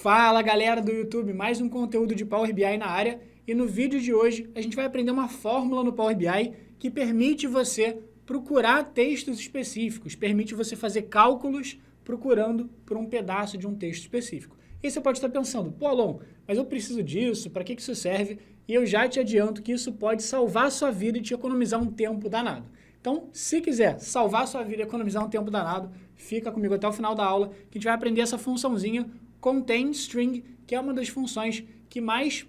Fala galera do YouTube, mais um conteúdo de Power BI na área e no vídeo de hoje a gente vai aprender uma fórmula no Power BI que permite você procurar textos específicos, permite você fazer cálculos procurando por um pedaço de um texto específico. E você pode estar pensando, pô Alon, mas eu preciso disso, para que isso serve? E eu já te adianto que isso pode salvar a sua vida e te economizar um tempo danado. Então, se quiser salvar a sua vida e economizar um tempo danado, fica comigo até o final da aula que a gente vai aprender essa funçãozinha Contain String, que é uma das funções que mais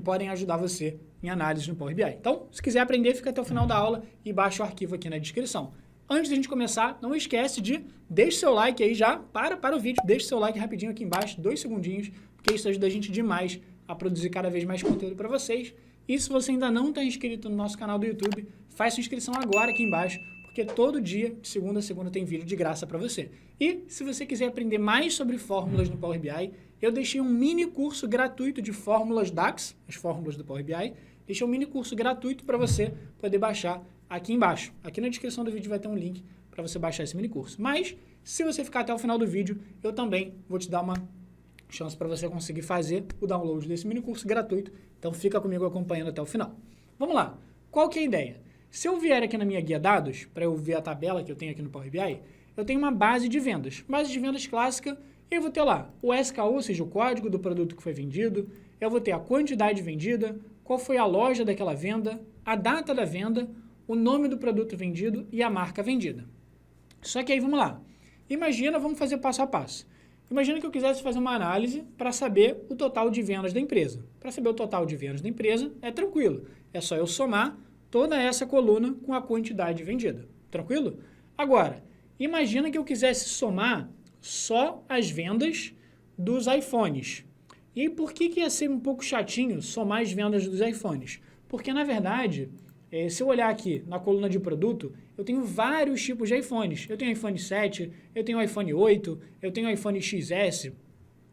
podem ajudar você em análise no Power BI. Então, se quiser aprender, fica até o final da aula e baixa o arquivo aqui na descrição. Antes de a gente começar, não esquece de deixar seu like aí já, para o vídeo, deixa seu like rapidinho aqui embaixo, 2 segundinhos, porque isso ajuda a gente demais a produzir cada vez mais conteúdo para vocês. E se você ainda não está inscrito no nosso canal do YouTube, faz sua inscrição agora aqui embaixo, porque todo dia, de segunda a segunda, tem vídeo de graça para você. E se você quiser aprender mais sobre fórmulas no Power BI, eu deixei um mini curso gratuito de fórmulas DAX, as fórmulas do Power BI, deixei um mini curso gratuito para você poder baixar aqui embaixo. Aqui na descrição do vídeo vai ter um link para você baixar esse mini curso. Mas, se você ficar até o final do vídeo, eu também vou te dar uma chance para você conseguir fazer o download desse mini curso gratuito. Então, fica comigo acompanhando até o final. Vamos lá. Qual que é a ideia? Se eu vier aqui na minha guia dados, para eu ver a tabela que eu tenho aqui no Power BI, eu tenho uma base de vendas. Base de vendas clássica, eu vou ter lá o SKU, ou seja, o código do produto que foi vendido, eu vou ter a quantidade vendida, qual foi a loja daquela venda, a data da venda, o nome do produto vendido e a marca vendida. Só que aí, vamos lá. Imagina, vamos fazer passo a passo. Imagina que eu quisesse fazer uma análise para saber o total de vendas da empresa. Para saber o total de vendas da empresa, é tranquilo. É só eu somar toda essa coluna com a quantidade vendida. Tranquilo? Agora, imagina que eu quisesse somar só as vendas dos iPhones. E aí, por que ia ser um pouco chatinho somar as vendas dos iPhones? Porque, na verdade, se eu olhar aqui na coluna de produto, eu tenho vários tipos de iPhones. Eu tenho iPhone 7, eu tenho iPhone 8, eu tenho iPhone XS.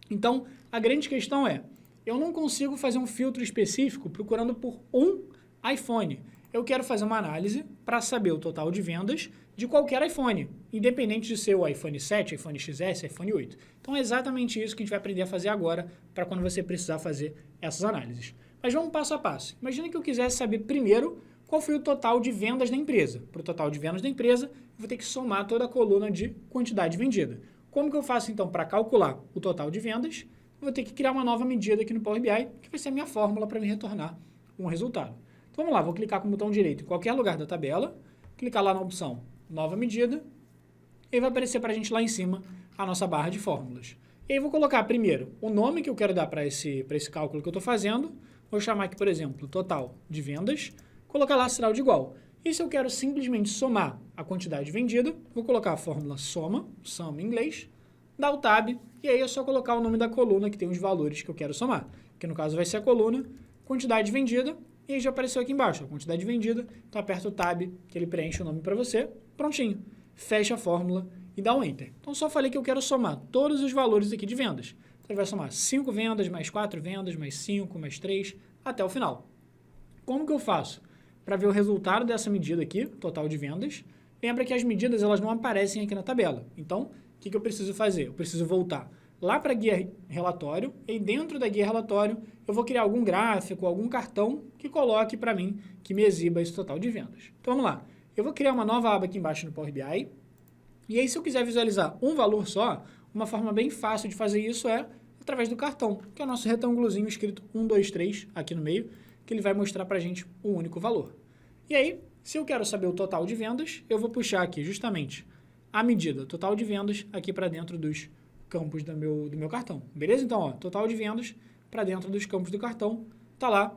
Então, a grande questão é, eu não consigo fazer um filtro específico procurando por um iPhone. Eu quero fazer uma análise para saber o total de vendas de qualquer iPhone, independente de ser o iPhone 7, iPhone XS, iPhone 8. Então é exatamente isso que a gente vai aprender a fazer agora para quando você precisar fazer essas análises. Mas vamos passo a passo. Imagina que eu quisesse saber primeiro qual foi o total de vendas da empresa. Para o total de vendas da empresa, eu vou ter que somar toda a coluna de quantidade vendida. Como que eu faço então para calcular o total de vendas? Eu vou ter que criar uma nova medida aqui no Power BI, que vai ser a minha fórmula para me retornar um resultado. Então, vamos lá, vou clicar com o botão direito em qualquer lugar da tabela, clicar lá na opção Nova Medida, e vai aparecer para a gente lá em cima a nossa barra de fórmulas. E aí vou colocar primeiro o nome que eu quero dar para esse cálculo que eu estou fazendo, vou chamar aqui, por exemplo, total de vendas, colocar lá sinal de igual. E se eu quero simplesmente somar a quantidade vendida, vou colocar a fórmula soma, sum em inglês, dá o tab, e aí é só colocar o nome da coluna que tem os valores que eu quero somar, que no caso vai ser a coluna quantidade vendida, e aí já apareceu aqui embaixo, a quantidade vendida, então aperta o Tab, que ele preenche o nome para você, prontinho. Fecha a fórmula e dá um Enter. Então só falei que eu quero somar todos os valores aqui de vendas. Então ele vai somar 5 vendas, mais 4 vendas, mais 5, mais 3, até o final. Como que eu faço? Para ver o resultado dessa medida aqui, total de vendas, lembra que as medidas elas não aparecem aqui na tabela. Então, o que eu preciso fazer? Eu preciso voltar lá para a guia relatório, e dentro da guia relatório eu vou criar algum gráfico, algum cartão que coloque para mim, que me exiba esse total de vendas. Então vamos lá, eu vou criar uma nova aba aqui embaixo no Power BI, e aí se eu quiser visualizar um valor só, uma forma bem fácil de fazer isso é através do cartão, que é o nosso retângulozinho escrito 1, 2, 3 aqui no meio, que ele vai mostrar para a gente um único valor. E aí, se eu quero saber o total de vendas, eu vou puxar aqui justamente a medida total de vendas aqui para dentro dos campos do meu cartão, beleza? Então, ó, total de vendas para dentro dos campos do cartão, tá lá,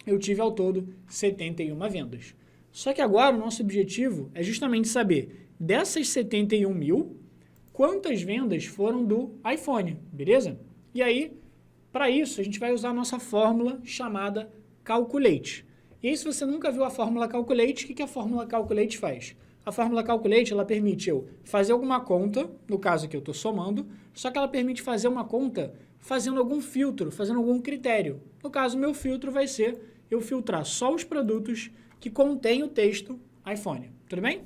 eu tive ao todo 71 vendas. Só que agora o nosso objetivo é justamente saber dessas 71 mil, quantas vendas foram do iPhone, beleza? E aí, para isso, a gente vai usar a nossa fórmula chamada Calculate. E aí, se você nunca viu a fórmula Calculate, o que a fórmula Calculate faz? A fórmula Calculate, ela permite eu fazer alguma conta, no caso aqui eu estou somando, só que ela permite fazer uma conta fazendo algum filtro, fazendo algum critério. No caso, meu filtro vai ser eu filtrar só os produtos que contêm o texto iPhone. Tudo bem?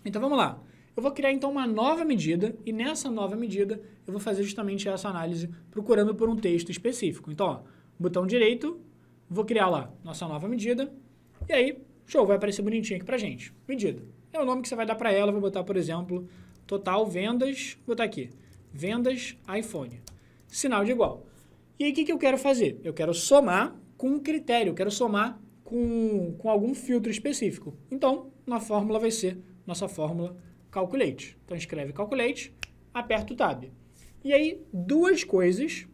Então, vamos lá. Eu vou criar então uma nova medida e nessa nova medida eu vou fazer justamente essa análise procurando por um texto específico. Então, ó, botão direito, vou criar lá nossa nova medida e aí, show, vai aparecer bonitinho aqui pra gente. Medida. É o nome que você vai dar para ela, vou botar, por exemplo, total vendas, vou botar aqui, vendas iPhone. Sinal de igual. E aí, o que eu quero fazer? Eu quero somar com um critério, eu quero somar com algum filtro específico. Então, na fórmula vai ser nossa fórmula calculate. Então, escreve calculate, aperta o tab. E aí, duas coisas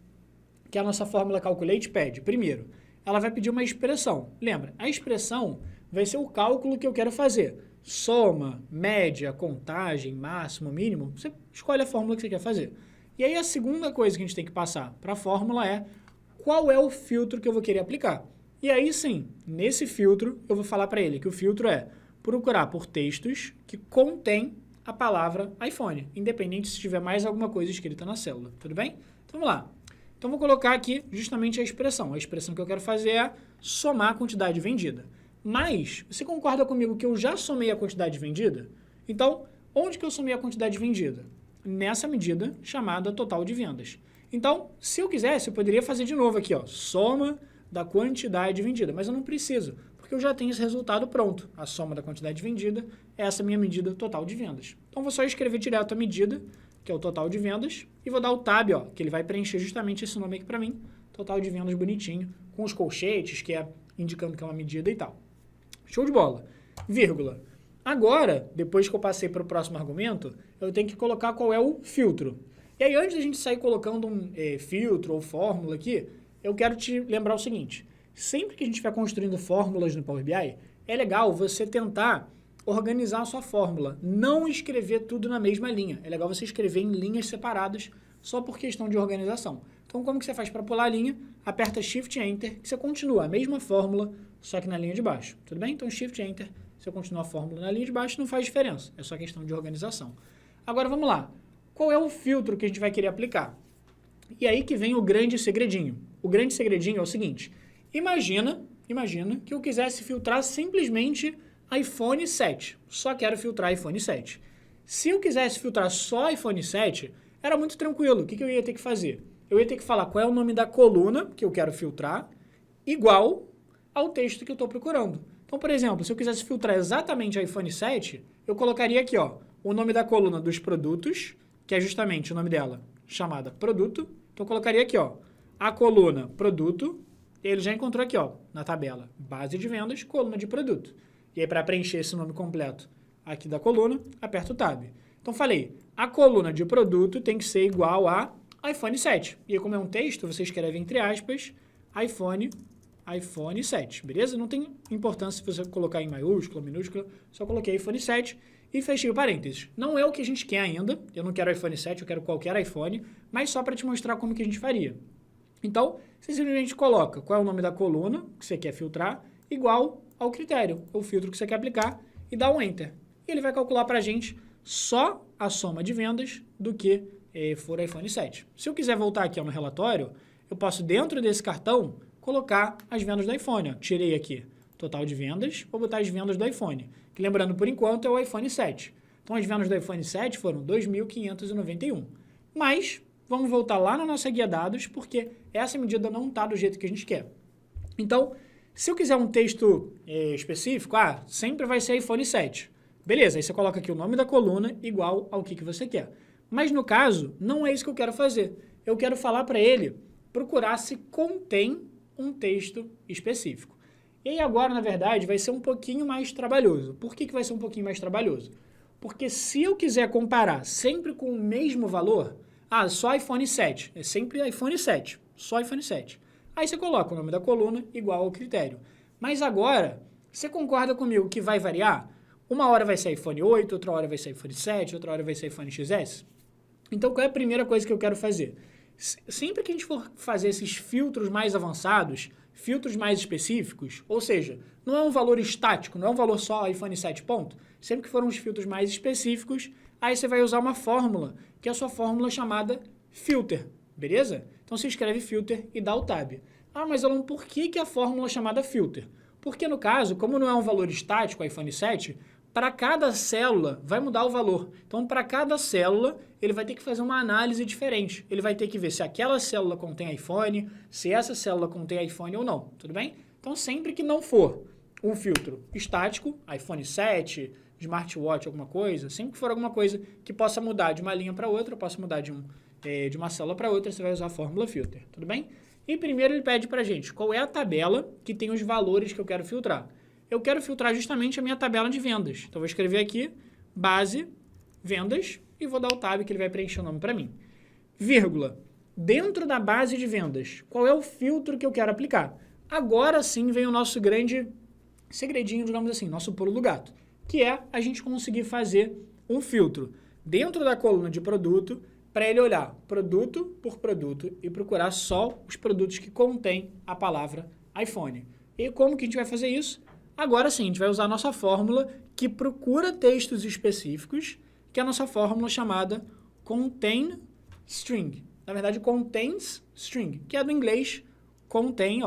que a nossa fórmula calculate pede. Primeiro, ela vai pedir uma expressão. Lembra, a expressão vai ser o cálculo que eu quero fazer. Soma, média, contagem, máximo, mínimo. Você escolhe a fórmula que você quer fazer. E aí, a segunda coisa que a gente tem que passar para a fórmula é qual é o filtro que eu vou querer aplicar. E aí sim, nesse filtro, eu vou falar para ele que o filtro é procurar por textos que contêm a palavra iPhone, independente se tiver mais alguma coisa escrita na célula, tudo bem? Então vamos lá. Então vou colocar aqui justamente a expressão. A expressão que eu quero fazer é somar a quantidade vendida. Mas, você concorda comigo que eu já somei a quantidade vendida? Então, onde que eu somei a quantidade vendida? Nessa medida chamada total de vendas. Então, se eu quisesse, eu poderia fazer de novo aqui, ó, soma da quantidade vendida, mas eu não preciso, porque eu já tenho esse resultado pronto. A soma da quantidade vendida é essa minha medida total de vendas. Então, vou só escrever direto a medida, que é o total de vendas, e vou dar o tab, ó, que ele vai preencher justamente esse nome aqui para mim, total de vendas bonitinho, com os colchetes, que é indicando que é uma medida e tal. Show de bola. Vírgula. Agora, depois que eu passei para o próximo argumento, eu tenho que colocar qual é o filtro. E aí, antes da gente sair colocando um filtro ou fórmula aqui, eu quero te lembrar o seguinte, sempre que a gente estiver construindo fórmulas no Power BI, é legal você tentar organizar a sua fórmula, não escrever tudo na mesma linha. É legal você escrever em linhas separadas, só por questão de organização. Então, como que você faz para pular a linha? Aperta Shift Enter, que você continua a mesma fórmula, só que na linha de baixo. Tudo bem? Então, Shift Enter, você continua a fórmula na linha de baixo, não faz diferença. É só questão de organização. Agora, vamos lá. Qual é o filtro que a gente vai querer aplicar? E aí que vem o grande segredinho. O grande segredinho é o seguinte. Imagina que eu quisesse filtrar simplesmente iPhone 7. Só quero filtrar iPhone 7. Se eu quisesse filtrar só iPhone 7, era muito tranquilo. O que eu ia ter que fazer? Eu ia ter que falar qual é o nome da coluna que eu quero filtrar, igual ao texto que eu estou procurando. Então, por exemplo, se eu quisesse filtrar exatamente iPhone 7, eu colocaria aqui, ó, o nome da coluna dos produtos, que é justamente o nome dela, chamada produto. Então, eu colocaria aqui, ó, a coluna produto, e ele já encontrou aqui, ó, na tabela, base de vendas, coluna de produto. E aí, para preencher esse nome completo aqui da coluna, aperto o Tab. Então, falei, a coluna de produto tem que ser igual a iPhone 7. E aí, como é um texto, você escreve entre aspas, iPhone 7, beleza? Não tem importância se você colocar em maiúscula, minúscula, só coloquei iPhone 7 e fechei o parênteses. Não é o que a gente quer ainda, eu não quero iPhone 7, eu quero qualquer iPhone, mas só para te mostrar como que a gente faria. Então, você simplesmente coloca qual é o nome da coluna que você quer filtrar, igual ao critério, o filtro que você quer aplicar, e dá um Enter. E ele vai calcular para a gente só a soma de vendas do que for iPhone 7. Se eu quiser voltar aqui ó, no relatório, eu posso, dentro desse cartão, colocar as vendas do iPhone. Ó. Tirei aqui total de vendas, vou botar as vendas do iPhone, que lembrando, por enquanto, é o iPhone 7. Então, as vendas do iPhone 7 foram 2.591. Mas, vamos voltar lá na nossa guia dados, porque essa medida não está do jeito que a gente quer. Então, se eu quiser um texto específico, sempre vai ser iPhone 7. Beleza, aí você coloca aqui o nome da coluna igual ao que você quer. Mas, no caso, não é isso que eu quero fazer. Eu quero falar para ele procurar se contém um texto específico. E aí agora, na verdade, vai ser um pouquinho mais trabalhoso. Por que vai ser um pouquinho mais trabalhoso? Porque se eu quiser comparar sempre com o mesmo valor, só iPhone 7, é sempre iPhone 7, só iPhone 7. Aí você coloca o nome da coluna igual ao critério. Mas agora, você concorda comigo que vai variar? Uma hora vai ser iPhone 8, outra hora vai ser iPhone 7, outra hora vai ser iPhone XS. Então, qual é a primeira coisa que eu quero fazer? Sempre que a gente for fazer esses filtros mais avançados, filtros mais específicos, ou seja, não é um valor estático, não é um valor só iPhone 7 ponto, sempre que forem os filtros mais específicos, aí você vai usar uma fórmula, que é a sua fórmula chamada filter, beleza? Então você escreve filter e dá o tab. Mas Alan, por que a fórmula é chamada filter? Porque no caso, como não é um valor estático, iPhone 7, para cada célula vai mudar o valor. Então, para cada célula, ele vai ter que fazer uma análise diferente. Ele vai ter que ver se aquela célula contém iPhone, se essa célula contém iPhone ou não, tudo bem? Então, sempre que não for um filtro estático, iPhone 7, smartwatch, alguma coisa, sempre que for alguma coisa que possa mudar de uma linha para outra, possa mudar de uma célula para outra, você vai usar a fórmula filter, tudo bem? E primeiro ele pede para a gente qual é a tabela que tem os valores que eu quero filtrar. Eu quero filtrar justamente a minha tabela de vendas. Então, vou escrever aqui, base, vendas, e vou dar o tab que ele vai preencher o nome para mim. Vírgula. Dentro da base de vendas, qual é o filtro que eu quero aplicar? Agora sim vem o nosso grande segredinho, digamos assim, nosso pulo do gato, que é a gente conseguir fazer um filtro dentro da coluna de produto para ele olhar produto por produto e procurar só os produtos que contêm a palavra iPhone. E como que a gente vai fazer isso? Agora sim, a gente vai usar a nossa fórmula que procura textos específicos, que é a nossa fórmula chamada contain string. Na verdade, contains string, que é do inglês contém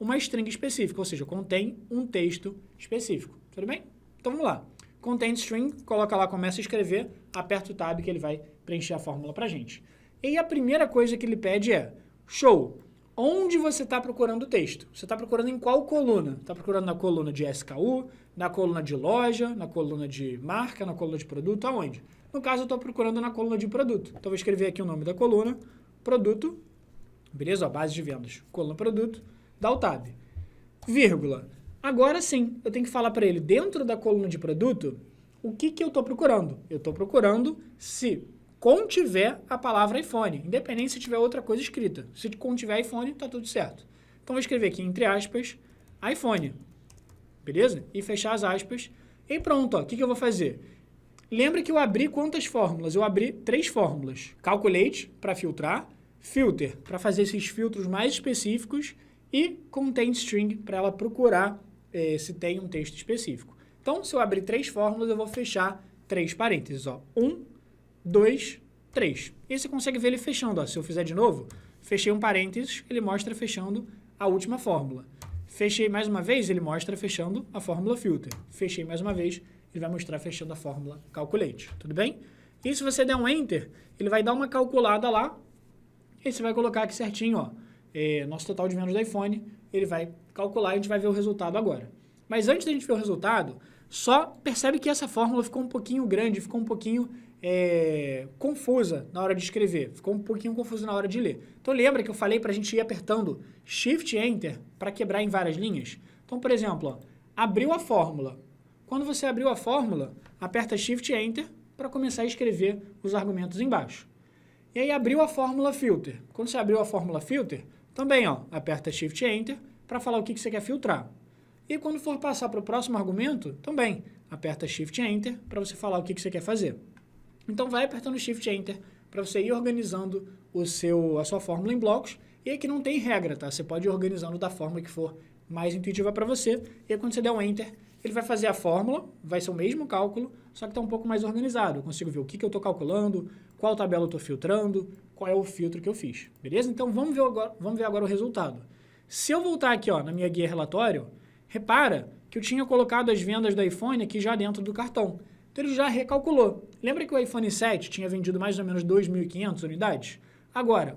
uma string específica, ou seja, contém um texto específico. Tudo bem? Então vamos lá. Contain string, coloca lá, começa a escrever, aperta o tab que ele vai preencher a fórmula pra gente. E a primeira coisa que ele pede é, show, onde você está procurando o texto? Você está procurando em qual coluna? Está procurando na coluna de SKU, na coluna de loja, na coluna de marca, na coluna de produto, aonde? No caso, eu estou procurando na coluna de produto. Então, vou escrever aqui o nome da coluna, produto, beleza? Ó, base de vendas, coluna produto, dá o tab. Vírgula. Agora sim, eu tenho que falar para ele, dentro da coluna de produto, o que eu estou procurando? Eu estou procurando se contiver a palavra iPhone, independente se tiver outra coisa escrita. Se contiver iPhone, está tudo certo. Então, vou escrever aqui, entre aspas, iPhone. Beleza? E fechar as aspas. E pronto, ó. O que eu vou fazer? Lembra que eu abri quantas fórmulas? Eu abri 3 fórmulas. Calculate, para filtrar. Filter, para fazer esses filtros mais específicos. E contain string, para ela procurar se tem um texto específico. Então, se eu abrir 3 fórmulas, eu vou fechar 3 parênteses. 1, 2, 3. E você consegue ver ele fechando. Ó. Se eu fizer de novo, fechei um parênteses, ele mostra fechando a última fórmula. Fechei mais uma vez, ele mostra fechando a fórmula filter. Fechei mais uma vez, ele vai mostrar fechando a fórmula calculate. Tudo bem? E se você der um enter, ele vai dar uma calculada lá e você vai colocar aqui certinho, ó, nosso total de vendas do iPhone, ele vai calcular e a gente vai ver o resultado agora. Mas antes da gente ver o resultado, só percebe que essa fórmula ficou um pouquinho grande, ficou um pouquinho confusa na hora de escrever, ficou um pouquinho confusa na hora de ler. Então lembra que eu falei para a gente ir apertando Shift Enter para quebrar em várias linhas? Então, por exemplo, ó, abriu a fórmula. Quando você abriu a fórmula, aperta Shift Enter para começar a escrever os argumentos embaixo. E aí abriu a fórmula filter. Quando você abriu a fórmula filter, também ó, aperta Shift Enter para falar o que você quer filtrar. E quando for passar para o próximo argumento, também aperta Shift Enter para você falar o que você quer fazer. Então vai apertando Shift Enter para você ir organizando a sua fórmula em blocos. E aqui não tem regra, tá? Você pode ir organizando da forma que for mais intuitiva para você. E aí quando você der um Enter, ele vai fazer a fórmula, vai ser o mesmo cálculo, só que está um pouco mais organizado. Eu consigo ver o que eu estou calculando, qual tabela eu estou filtrando, qual é o filtro que eu fiz. Beleza? Então vamos ver agora o resultado. Se eu voltar aqui ó, na minha guia relatório, repara que eu tinha colocado as vendas do iPhone aqui já dentro do cartão. Então ele já recalculou. Lembra que o iPhone 7 tinha vendido mais ou menos 2.500 unidades? Agora,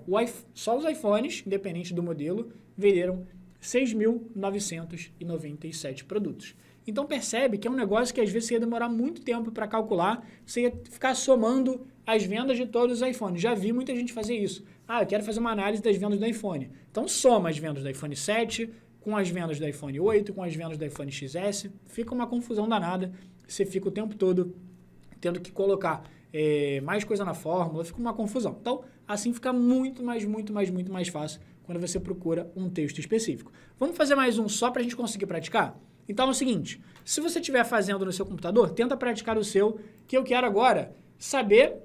só os iPhones, independente do modelo, venderam 6.997 produtos. Então percebe que é um negócio que às vezes você ia demorar muito tempo para calcular, você ia ficar somando as vendas de todos os iPhones. Já vi muita gente fazer isso. Ah, eu quero fazer uma análise das vendas do iPhone. Então soma as vendas do iPhone 7 com as vendas do iPhone 8, com as vendas do iPhone XS. Fica uma confusão danada. Você fica o tempo todo tendo que colocar mais coisa na fórmula, fica uma confusão. Então, assim fica muito mais fácil quando você procura um texto específico. Vamos fazer mais um só para a gente conseguir praticar? Então é o seguinte, se você estiver fazendo no seu computador, tenta praticar o seu, que eu quero agora saber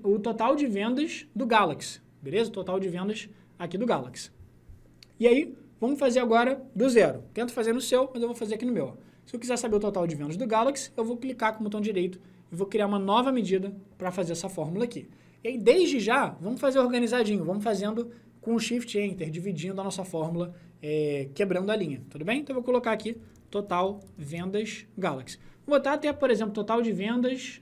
o total de vendas do Galaxy, beleza? O total de vendas aqui do Galaxy. E aí, vamos fazer agora do zero. Tento fazer no seu, mas eu vou fazer aqui no meu. Se eu quiser saber o total de vendas do Galaxy, eu vou clicar com o botão direito e vou criar uma nova medida para fazer essa fórmula aqui. E aí, desde já, vamos fazer organizadinho, vamos fazendo com o Shift Enter, dividindo a nossa fórmula, quebrando a linha, tudo bem? Então, eu vou colocar aqui total vendas Galaxy. Vou botar até, por exemplo, total de vendas,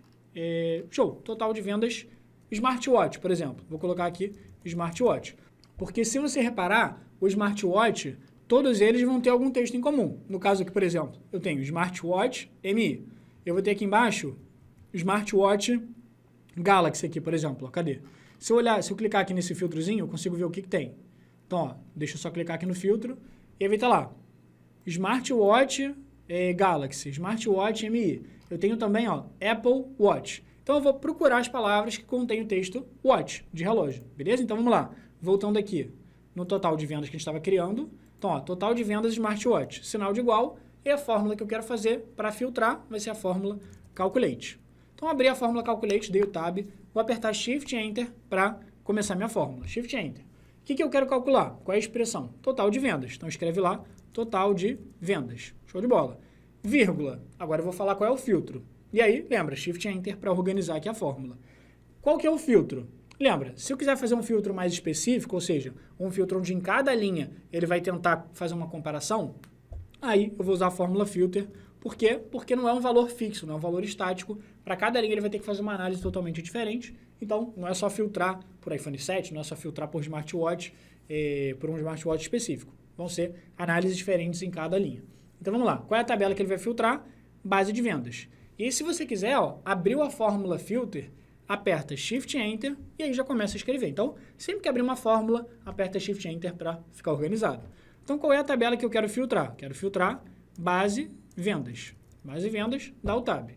total de vendas smartwatch, por exemplo. Vou colocar aqui smartwatch. Porque se você reparar, o smartwatch, todos eles vão ter algum texto em comum. No caso aqui, por exemplo, eu tenho smartwatch MI. Eu vou ter aqui embaixo smartwatch Galaxy aqui, por exemplo. Ó, cadê? Se eu clicar aqui nesse filtrozinho, eu consigo ver o que tem. Então, ó, deixa eu só clicar aqui no filtro e aí vai estar lá. Smartwatch Galaxy, Smartwatch MI. Eu tenho também, ó, Apple Watch. Então, eu vou procurar as palavras que contêm o texto Watch, de relógio. Beleza? Então, vamos lá. Voltando aqui no total de vendas que a gente estava criando. Então, ó, total de vendas Smartwatch. Sinal de igual. E a fórmula que eu quero fazer para filtrar vai ser a fórmula Calculate. Então, abri a fórmula Calculate, dei o Tab. Vou apertar Shift Enter para começar minha fórmula. Shift Enter. O que eu quero calcular? Qual é a expressão? Total de vendas. Então, escreve lá, total de vendas. Show de bola. Vírgula. Agora eu vou falar qual é o filtro. E aí, lembra, Shift Enter para organizar aqui a fórmula. Qual que é o filtro? Lembra, se eu quiser fazer um filtro mais específico, ou seja, um filtro onde em cada linha ele vai tentar fazer uma comparação, aí eu vou usar a fórmula filter. Por quê? Porque não é um valor fixo, não é um valor estático. Para cada linha ele vai ter que fazer uma análise totalmente diferente. Então, não é só filtrar por iPhone 7, não é só filtrar por smartwatch, por um smartwatch específico. Vão ser análises diferentes em cada linha. Então, vamos lá. Qual é a tabela que ele vai filtrar? Base de vendas. E aí, se você quiser, ó, abriu a fórmula filter, aperta Shift Enter e aí já começa a escrever. Então, sempre que abrir uma fórmula, aperta Shift Enter para ficar organizado. Então, qual é a tabela que eu quero filtrar? Quero filtrar base vendas. Base vendas, dá o Tab.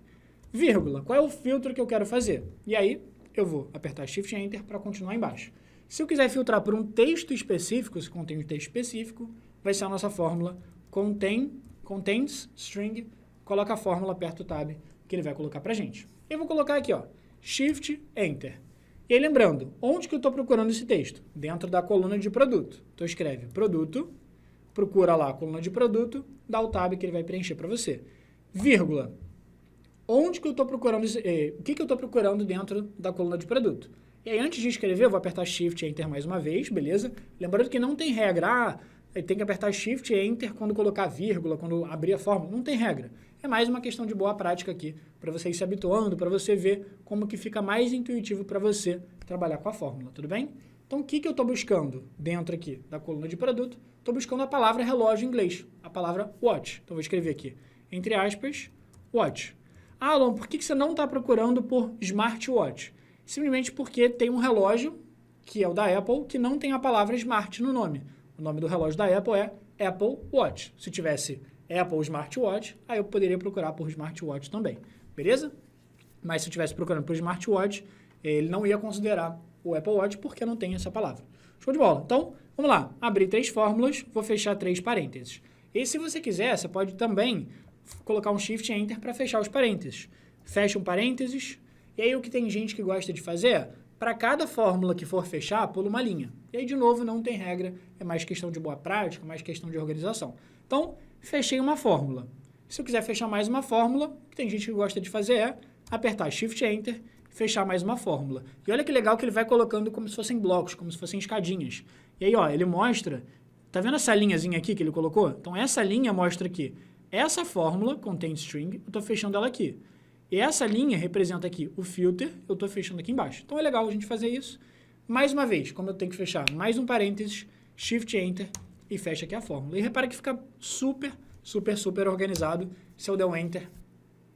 Vírgula, qual é o filtro que eu quero fazer? E aí, eu vou apertar Shift Enter para continuar embaixo. Se eu quiser filtrar por um texto específico, se contém um texto específico, vai ser a nossa fórmula contains string, coloca a fórmula, aperta o Tab, que ele vai colocar para a gente. Eu vou colocar aqui, ó, Shift Enter. E aí, lembrando, onde que eu estou procurando esse texto? Dentro da coluna de produto. Então, escreve produto, procura lá a coluna de produto, dá o Tab que ele vai preencher para você. Vírgula. Onde que eu estou procurando, o que eu estou procurando dentro da coluna de produto? E aí, antes de escrever, eu vou apertar Shift Enter mais uma vez, beleza? Lembrando que não tem regra, tem que apertar Shift Enter quando colocar vírgula, quando abrir a fórmula, não tem regra. É mais uma questão de boa prática aqui, para você ir se habituando, para você ver como que fica mais intuitivo para você trabalhar com a fórmula, tudo bem? Então, o que eu estou buscando dentro aqui da coluna de produto? Estou buscando a palavra relógio em inglês, a palavra watch. Então, vou escrever aqui, entre aspas, watch. Ah, Alon, por que você não está procurando por smartwatch? Simplesmente porque tem um relógio, que é o da Apple, que não tem a palavra smart no nome. O nome do relógio da Apple é Apple Watch. Se tivesse Apple Smartwatch, aí eu poderia procurar por smartwatch também, beleza? Mas se eu estivesse procurando por smartwatch, ele não ia considerar o Apple Watch porque não tem essa palavra. Show de bola. Então, vamos lá. Abrir 3 fórmulas, vou fechar 3 parênteses. E se você quiser, você pode também colocar um Shift Enter para fechar os parênteses. Fecha um parênteses, e aí o que tem gente que gosta de fazer é, para cada fórmula que for fechar, pula uma linha. E aí, de novo, não tem regra, é mais questão de boa prática, mais questão de organização. Então, fechei uma fórmula. Se eu quiser fechar mais uma fórmula, o que tem gente que gosta de fazer é apertar Shift Enter, fechar mais uma fórmula. E olha que legal que ele vai colocando como se fossem blocos, como se fossem escadinhas. E aí, ó, ele mostra, tá vendo essa linhazinha aqui que ele colocou? Então, essa linha mostra que essa fórmula contém string, eu estou fechando ela aqui. E essa linha representa aqui o filter, eu estou fechando aqui embaixo. Então, é legal a gente fazer isso. Mais uma vez, como eu tenho que fechar mais um parênteses, Shift Enter e fecha aqui a fórmula. E repara que fica super organizado. Se eu der um Enter,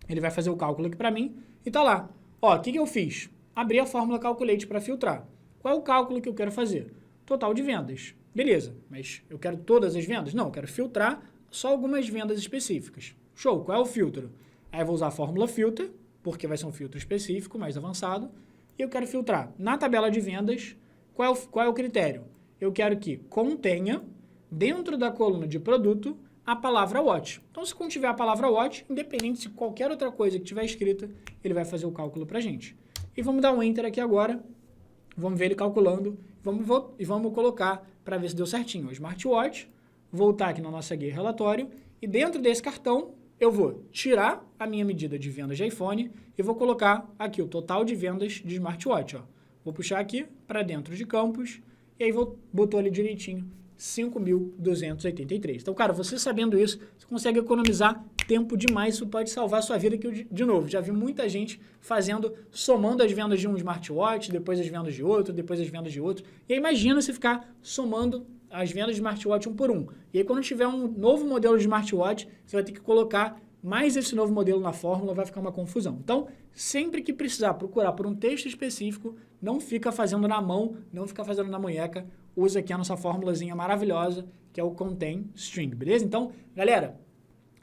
ele vai fazer o cálculo aqui para mim e tá lá. Ó, o que eu fiz? Abri a fórmula Calculate para filtrar. Qual é o cálculo que eu quero fazer? Total de vendas. Beleza, mas eu quero todas as vendas? Não, eu quero filtrar só algumas vendas específicas. Show, qual é o filtro? Aí eu vou usar a fórmula filter, porque vai ser um filtro específico, mais avançado. E eu quero filtrar na tabela de vendas. Qual é o critério? Eu quero que contenha, dentro da coluna de produto, a palavra watch. Então, se contiver a palavra watch, independente de qualquer outra coisa que tiver escrita, ele vai fazer o cálculo para a gente. E vamos dar um Enter aqui agora. Vamos ver ele calculando. E vamos colocar para ver se deu certinho. O smartwatch, voltar aqui na nossa guia relatório. E dentro desse cartão, eu vou tirar a minha medida de vendas de iPhone e vou colocar aqui o total de vendas de smartwatch. Ó. Vou puxar aqui para dentro de campos e aí botou ali direitinho 5.283. Então, cara, você sabendo isso, você consegue economizar tempo demais, isso pode salvar a sua vida, que eu, de novo, já vi muita gente somando as vendas de um smartwatch, depois as vendas de outro, depois as vendas de outro. E aí imagina você ficar somando as vendas de smartwatch um por um. E aí quando tiver um novo modelo de smartwatch, você vai ter que colocar mais esse novo modelo na fórmula, vai ficar uma confusão. Então, sempre que precisar procurar por um texto específico, não fica fazendo na mão, não fica fazendo na munheca, usa aqui a nossa formulazinha maravilhosa, que é o Contain String, beleza? Então, galera,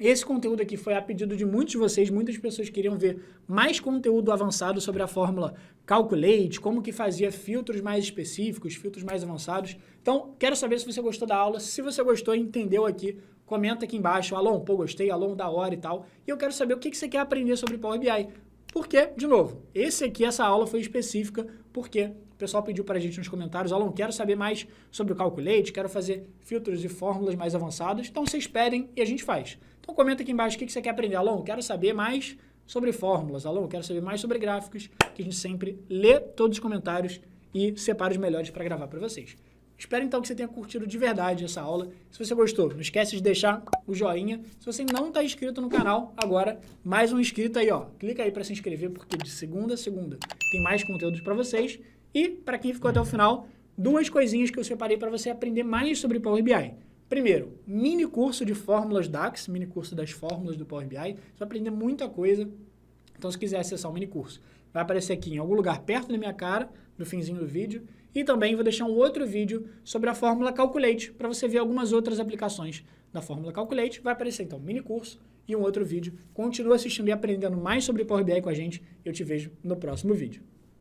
esse conteúdo aqui foi a pedido de muitos de vocês, muitas pessoas queriam ver mais conteúdo avançado sobre a fórmula Calculate, como que fazia filtros mais específicos, filtros mais avançados. Então, quero saber se você gostou da aula, se você gostou e entendeu aqui, comenta aqui embaixo, Alon, pô, gostei, Alon, da hora e tal. E eu quero saber o que você quer aprender sobre Power BI. Porque, de novo, essa aula foi específica porque o pessoal pediu para a gente nos comentários, Alon, quero saber mais sobre o Calculate, quero fazer filtros e fórmulas mais avançados, então vocês pedem e a gente faz. Então comenta aqui embaixo o que você quer aprender, Alon, quero saber mais sobre fórmulas, Alon, quero saber mais sobre gráficos, que a gente sempre lê todos os comentários e separa os melhores para gravar para vocês. Espero então que você tenha curtido de verdade essa aula. Se você gostou, não esquece de deixar o joinha. Se você não está inscrito no canal, agora mais um inscrito aí, ó. Clica aí para se inscrever, porque de segunda a segunda tem mais conteúdos para vocês. E para quem ficou até o final, 2 coisinhas que eu separei para você aprender mais sobre Power BI. Primeiro, mini curso de fórmulas DAX, mini curso das fórmulas do Power BI. Você vai aprender muita coisa. Então, se quiser acessar o mini curso, vai aparecer aqui em algum lugar perto da minha cara, no finzinho do vídeo. E também vou deixar um outro vídeo sobre a fórmula Calculate, para você ver algumas outras aplicações da fórmula Calculate. Vai aparecer, então, mini curso e um outro vídeo. Continua assistindo e aprendendo mais sobre Power BI com a gente. Eu te vejo no próximo vídeo.